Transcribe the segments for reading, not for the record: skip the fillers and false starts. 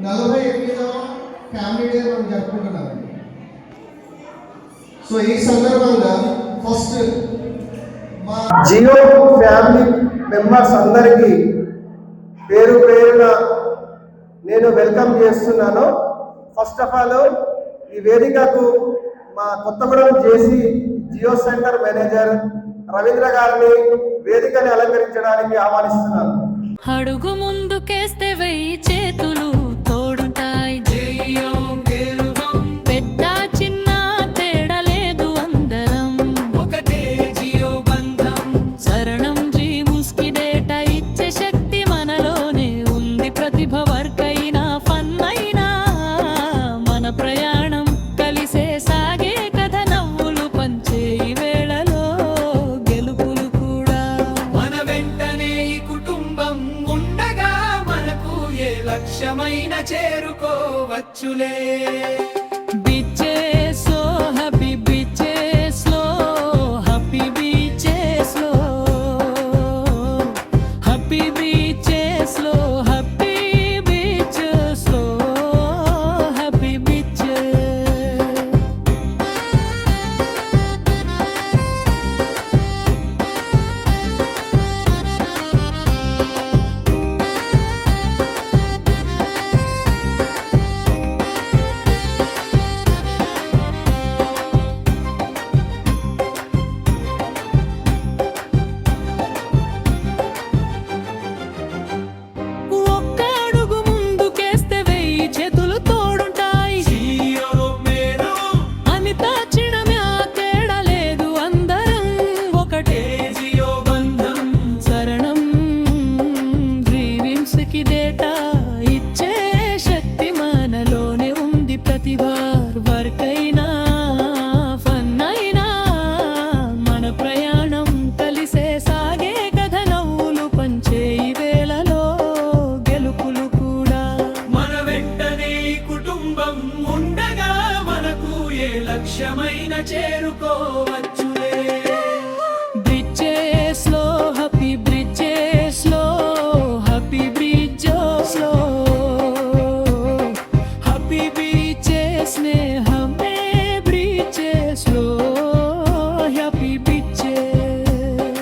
48వ family day మనం జరుపుకుంటున్నాం. So ఈ సందర్భంగా ఫస్ట్ మా జియో ఫ్యామిలీ మెంబర్స్ అందరికీ పేరు పేరున నేను వెల్కమ్ చేస్తున్నాను. ఫస్ట్ ఆఫ్ ఆల్ ఈ వేదికకు మా కొత్తగూడెం జేసీ జియో సెంటర్ మేనేజర్ రవీంద్ర గారిని వేదికని అలంకరించడానికి ఆహ్వానిస్తున్నాను. అడుగు ముందుకేస్తే వెయ్యి చేతులు తోడుంటాయి. పెద్ద చిన్న తేడా లేదు, అందరం ఒకటే జియో బంధం. శరణం జీ ముస్కి డేటా ఇచ్చే శక్తి మనలోనే ఉంది. ప్రతిభ వర్కైనా ఫన్ అయినా మన ప్రయాణం కలిసే సాగే కథ. నవ్వులు పంచే ఈ వేళలో గెలుపులు కూడా మన వెంటనే. ఈ కుటుంబం ఉండగా మనకు ఏ లక్ష్యమైన చేరుకోవచ్చులే. Beaches లో happy beaches లో happy beaches లో happy beaches లో happy beaches లో happy beaches. ఒక్క అడుగు ముందుకేస్తే వెయ్యి చేతులు తోడుంటాయి. అనిత చిడమే ఆ తేడా లేదు, అందరం ఒకటే జియో బంధం. శరణం డ్రీమ్స్ కి డేటా ఇచ్చే శక్తి మనలోనే ఉంది. ప్రతిభ వర్కైనా ఫన్ అయినా మన ప్రయాణం కలిసే సాగే కథ. నవ్వులు పంచే ఈ వేళలో గెలుపులు కూడా మన వెంటనే. ఈ కుటుంబం ఉండగా మనకు ఏ లక్ష్యమైన చేరుకోవచ్చులే. బ్రిడ్జెస్ లో హ్యాపీ బ్రిడ్జెస్ లో హ్యాపీ బ్రిడ్జెస్ లో హ్యాపీ బీచెస్ నే హమే బ్రిడ్జెస్ లో హ్యాపీ బీచెస్.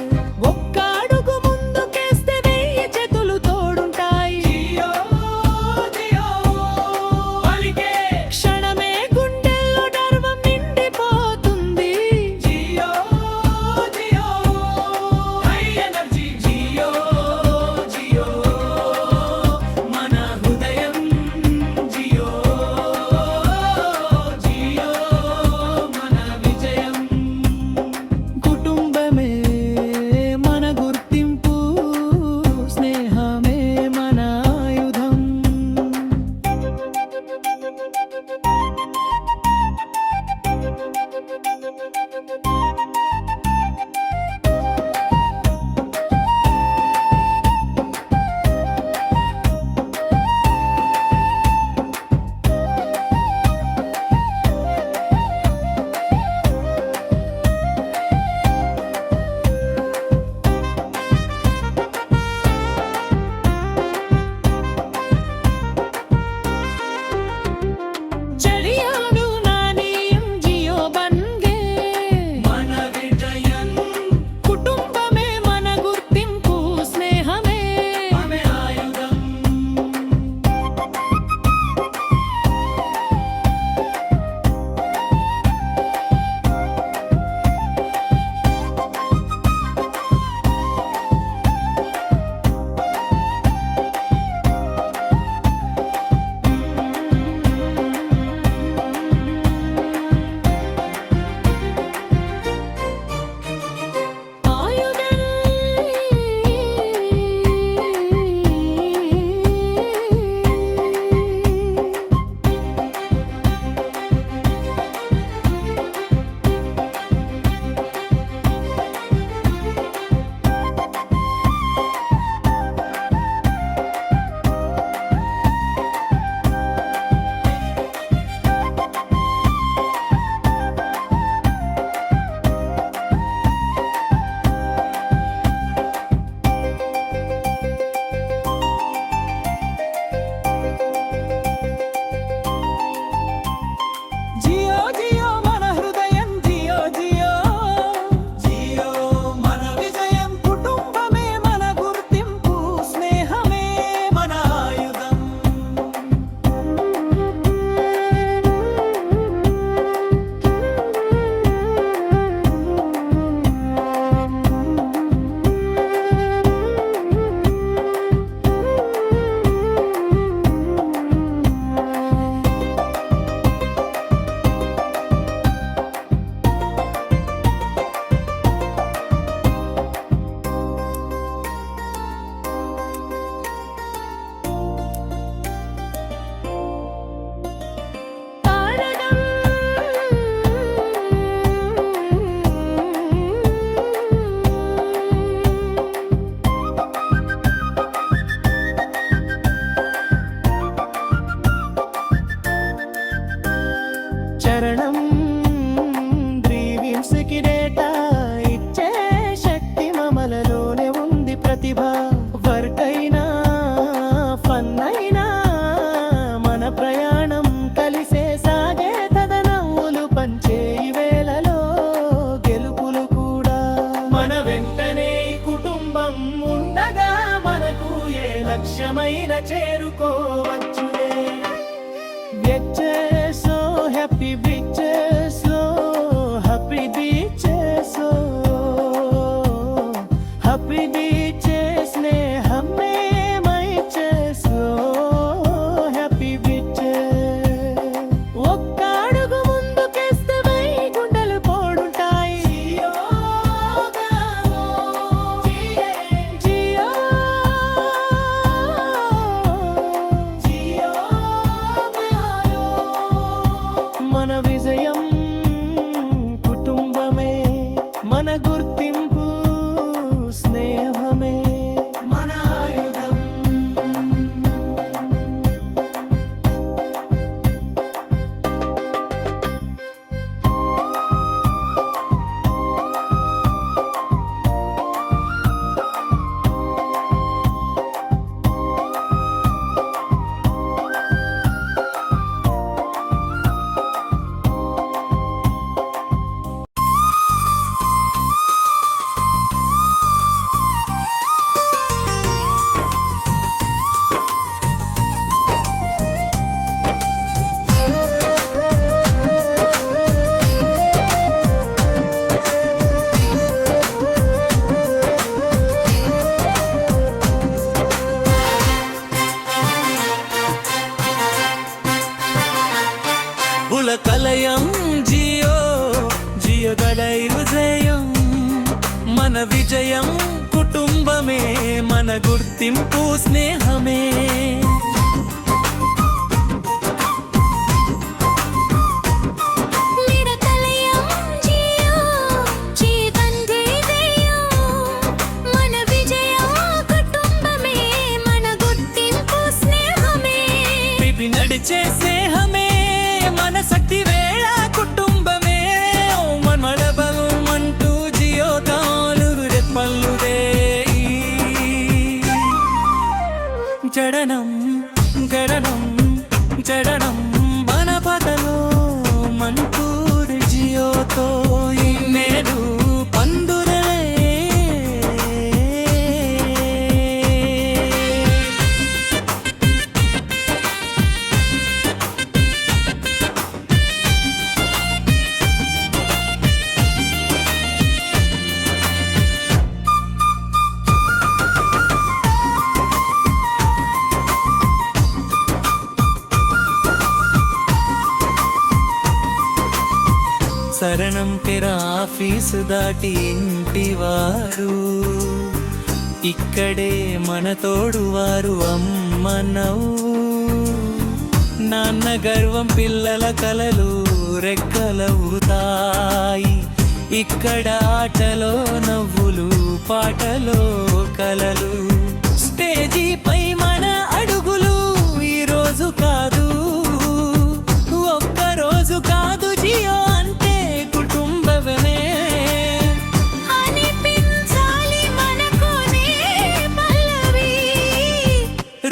ఒక్క అడుగు ముందుకేస్తే వెయ్యి చేతులు తోడుంటాయి. క్షణమే గుండెల్లో గర్వం నిండిపోతుంది. శరణం డ్రీమ్స్కి డేటా ఇచ్చే శక్తి మమలలోనే ఉంది ప్రతిభ వర్క్ అయినా ఫన్ అయినా మన ప్రయాణం కలిసే సాగే తదనవ్వులు పంచే ఈ వేళలో గెలుపులు కూడా మన వెంటనే ఈ కుటుంబం ఉండగా మనకు ఏ లక్ష్యమైన చేరుకోవచ్చులే Beaches, so happy beaches, so happy beaches, so happy beaches, ne humme maiches, so happy beaches. ఒక్క అడుగు ముందుకేస్తే వెయ్యి గుండెలు పోడుంటాయి. జియో మన విజయం కుటుంబమే మన గుర్తింపు స్నేహమే మన ఆయుధం కలయం జియో జియో గడై విజయం మన విజయం కుటుంబమే మన గుర్తింపు స్నేహమే నడిచే స్నేహమే మన శక్తి వేళ కుటుంబమే మనబలమంటూ జియో తాను రెప్పల్లుదే జడనం గడనం జడనం మన పదలో మన్పూర్ జియోతో నేడు పందులే శరణం తెర ఆఫీసు దాటి ఇంటివారు ఇక్కడే మన తోడువారు అమ్మ నవ్వు నాన్న గర్వం పిల్లల కలలు రెక్కలవుతాయి ఇక్కడ ఆటలో నవ్వులు పాటలో కలలు స్టేజీపై మన అడుగులు ఈ రోజు కాదు ఒక్క రోజు కాదు జియో అంటే కుటుంబమే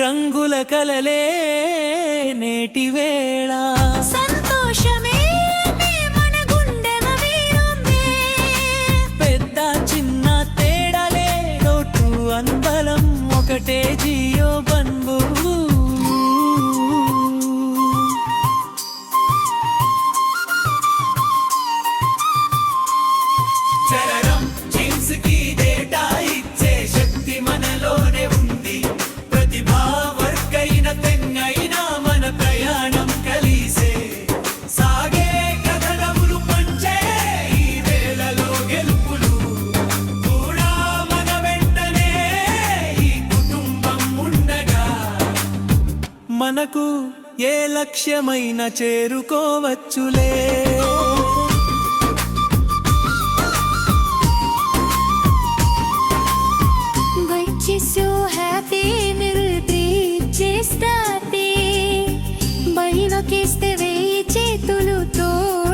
రంగుల కలలే నేటి వేళ సంతోషమే మన గుండెల వీరమే పెద్ద చిన్న తేడాలే లోటు అందలం ఒకటే జియో బంబు చరణం జీన్స్ కి డేటా ఇచ్చే శక్తి మనలోనే ఉంది ప్రతిభా వర్గైన తెంగైనా మన ప్రయాణం కలిసే సాగే కథనములు పంచే ఈ వేళలో గెలుపులు కూడా మన వెంటనే ఈ కుటుంబం ఉండగా మనకు ఏ లక్ష్యమైనా చేరుకోవచ్చులే So happy నిర్దీప్ చేస్తాతే బయలుకేస్తే వేయి చేతులు తోడు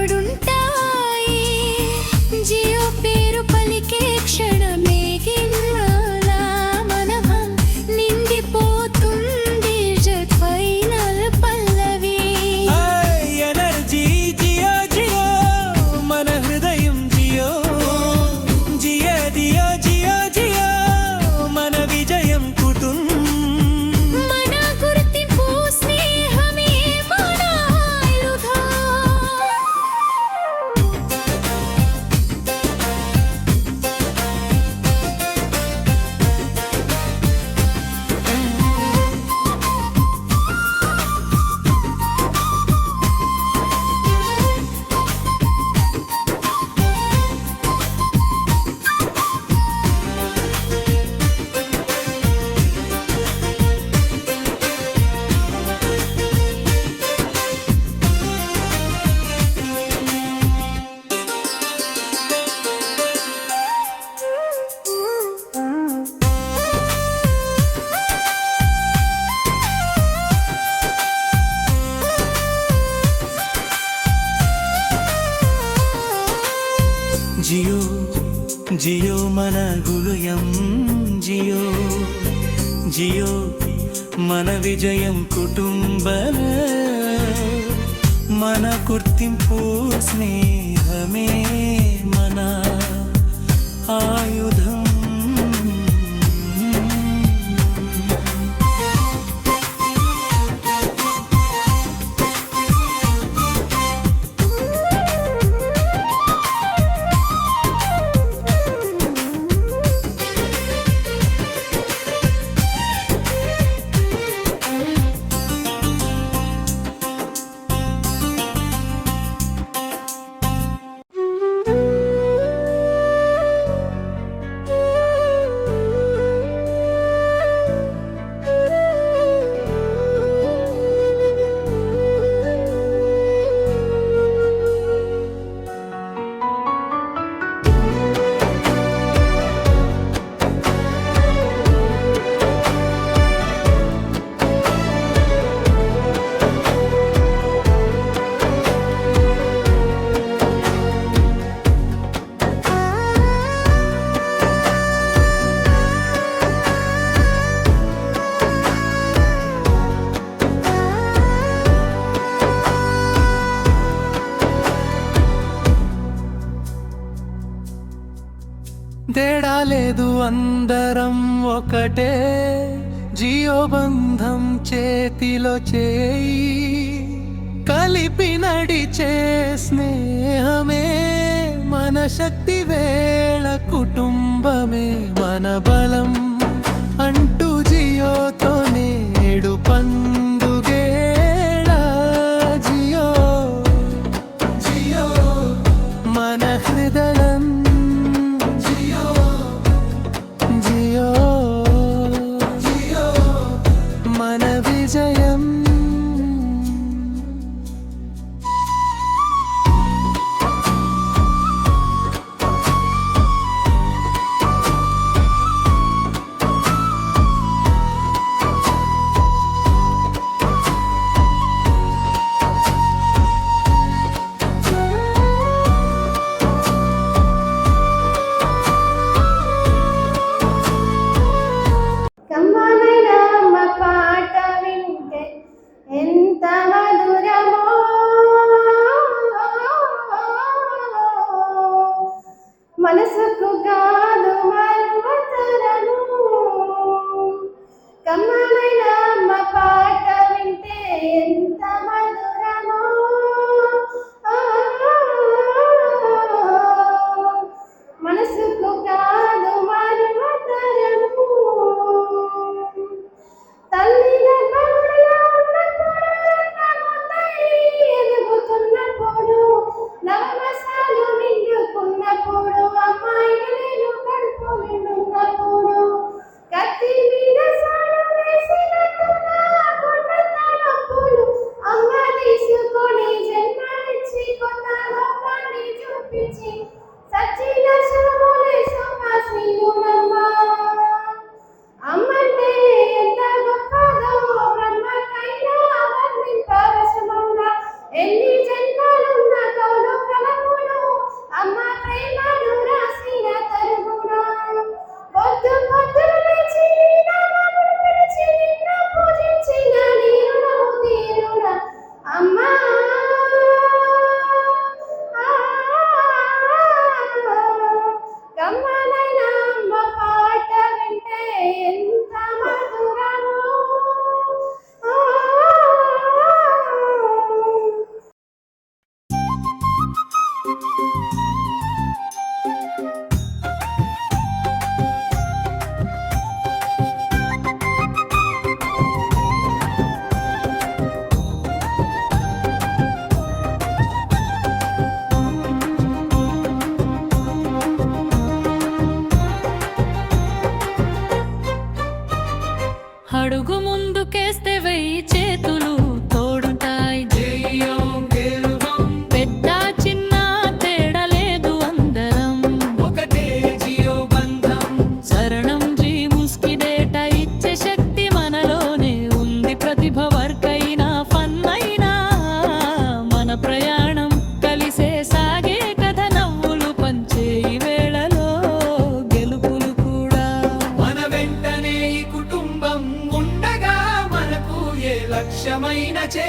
జియో మన గులుయం జియో జియో మన విజయం కుటుంబల మన గుర్తింపు స్నేహమే మన ఆయుధం. తేడా లేదు అందరం ఒకటే జియో బంధం చేతిలో చేయి కలిపి నడిచే స్నేహమే మన శక్తి వేళ కుటుంబమే మన బలం అంటూ జియోతో నేడు పండుగేళ జియో జియో మన హృదయం జియో జియో మన విజయం. కమ్మనైన అమ్మ పాట వింటే ఎంత మధురమో మనసుకు కాదు మరువతరము. కమ్మనైన అమ్మ పాట వింటే ఎంత మధురమో మనసుకు కాదు మరువతరము. తల్లి గర్భములో ఉన్నప్పుడు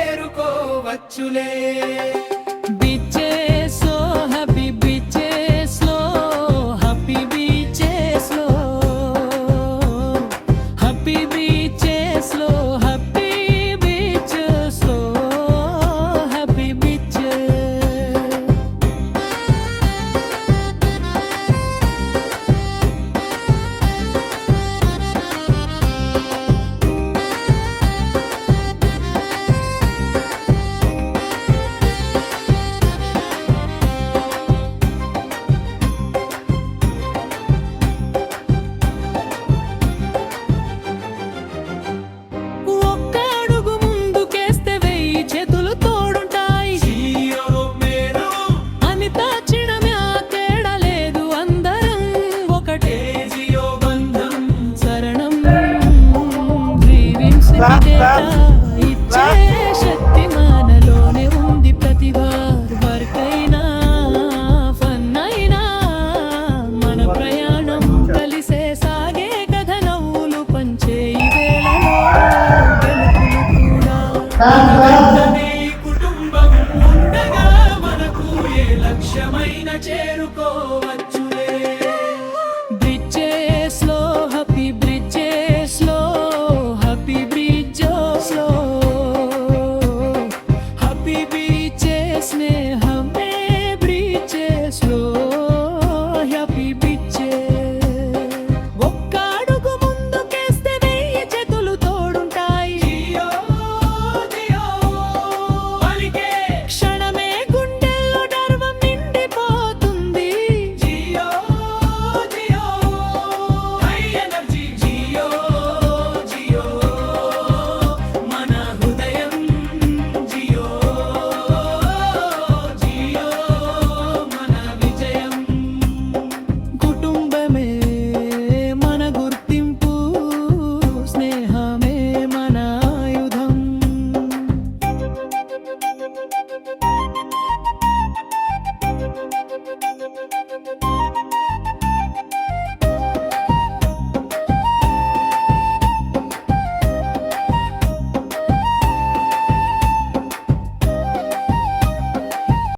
చేరుకోవచ్చులే Beaches, so happy beaches, happy beaches, happy beaches, happy beaches, happy beaches. ఒక్క అడుగు ముందుకేస్తే వెయ్యి చేతులు తోడుంటాయి అని తాచిడమే ఆ తేడా లేదు అందరం ఒకటే జియో బంధం శరణం జీవించే ఇచ్చే శక్తి మనలోనే ఉంది ప్రతిభ వర్క్ అయినా ఫన్ అయినా మన ప్రయాణం కలిసే సాగే కథ నవ్వులు పంచే ఈ వేళలో గెలుపులు కూడా వెంటనే కుటుంబం ఉండగా మనకు ఏ లక్ష్యమైన చేరుకోవాలి